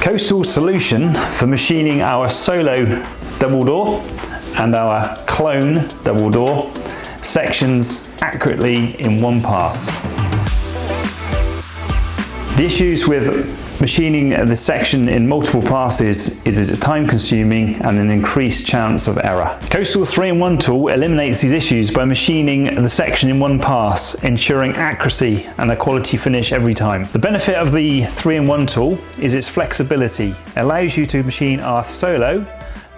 Coastal's solution for machining our Solo Double Door and our Klone Double Door sections accurately in one pass. The issues with machining the section in multiple passes is it's time consuming and an increased chance of error. Coastal's 3-in-1 tool eliminates these issues by machining the section in one pass, ensuring accuracy and a quality finish every time. The benefit of the 3-in-1 tool is its flexibility. It allows you to machine our Solo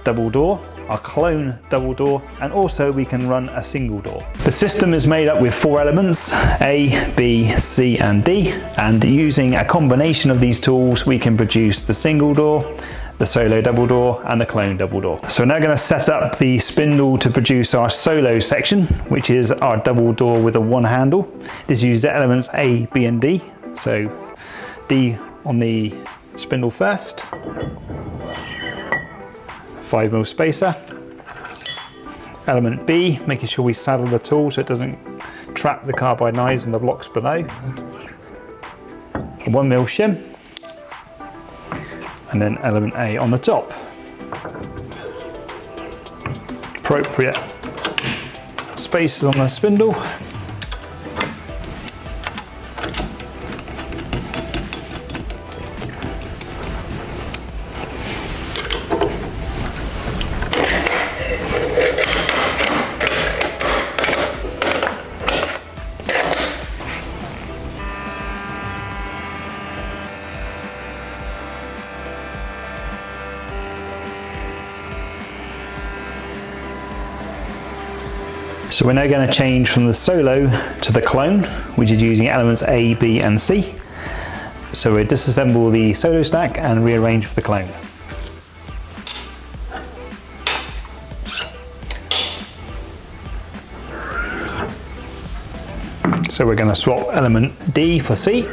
Double Door, our Klone Double Door, and also we can run a single door. The system is made up with 4 elements, A, B, C and D, and using a combination of these tools we can produce the single door, the Solo Double Door and the Klone Double Door. So we're now going to set up the spindle to produce our Solo section, which is our double door with a 1 handle. This uses elements A, B and D, so D on the spindle first, 5mm spacer. Element B, making sure we saddle the tool so it doesn't trap the carbide knives in the blocks below. 1mm shim. And then element A on the top. Appropriate spaces on the spindle. So we're now going to change from the Solo to the Klone, which is using elements A, B and C. So we'll disassemble the Solo stack and rearrange for the Klone. So we're going to swap element D for C.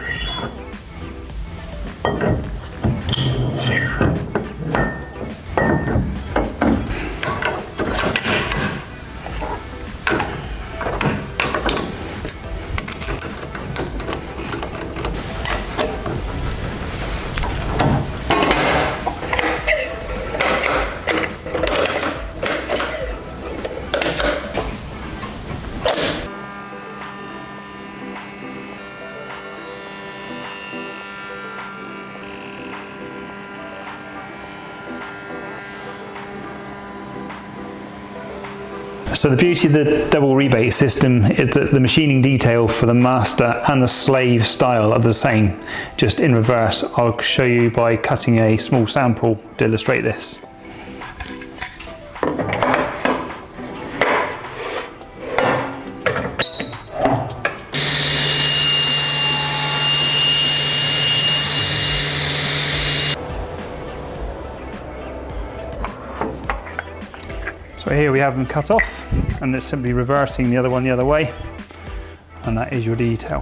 So the beauty of the double rebate system is that the machining detail for the master and the slave style are the same, just in reverse. I'll show you by cutting a small sample to illustrate this. So here we have them cut off, and it's simply reversing the other one the other way, and that is your detail.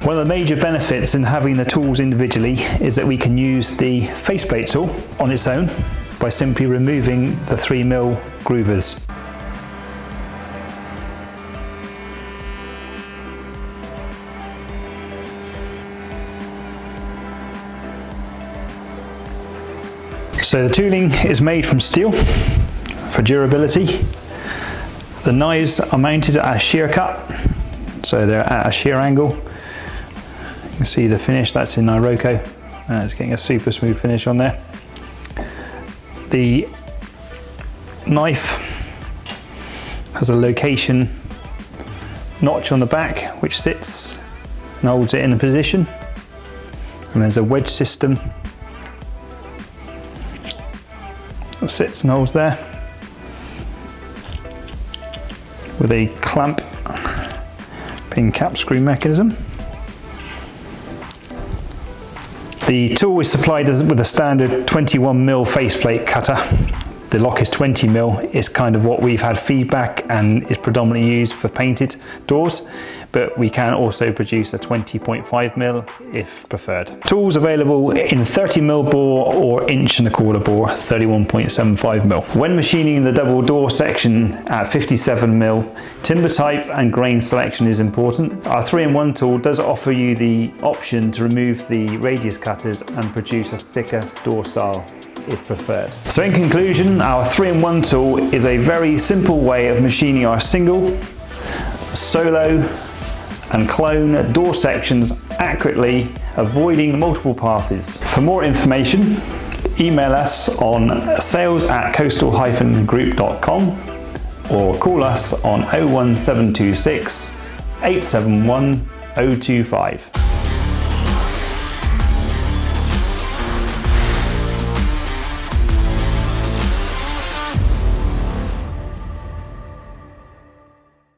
One of the major benefits in having the tools individually is that we can use the faceplate tool on its own by simply removing the 3mm groovers. So the tooling is made from steel for durability. The knives are mounted at a shear cut, so they're at a shear angle. You can see the finish, that's in Iroko, and it's getting a super smooth finish on there. The knife has a location notch on the back which sits and holds it in a position, and there's a wedge system that sits and holds there, with a clamp pin cap screw mechanism. The tool is supplied with a standard 21mm faceplate cutter. The lock is 20mm. It's kind of what we've had feedback and is predominantly used for painted doors, but we can also produce a 20.5mm if preferred. Tools available in 30mm bore or 1.25" bore, 31.75mm. When machining the double door section at 57mm, timber type and grain selection is important. Our 3-in-1 tool does offer you the option to remove the radius cutters and produce a thicker door style if preferred. So in conclusion, our 3-in-1 tool is a very simple way of machining our single, solo and clone door sections accurately, avoiding multiple passes. For more information, email us on sales@coastal-group.com or call us on 01726 871 025.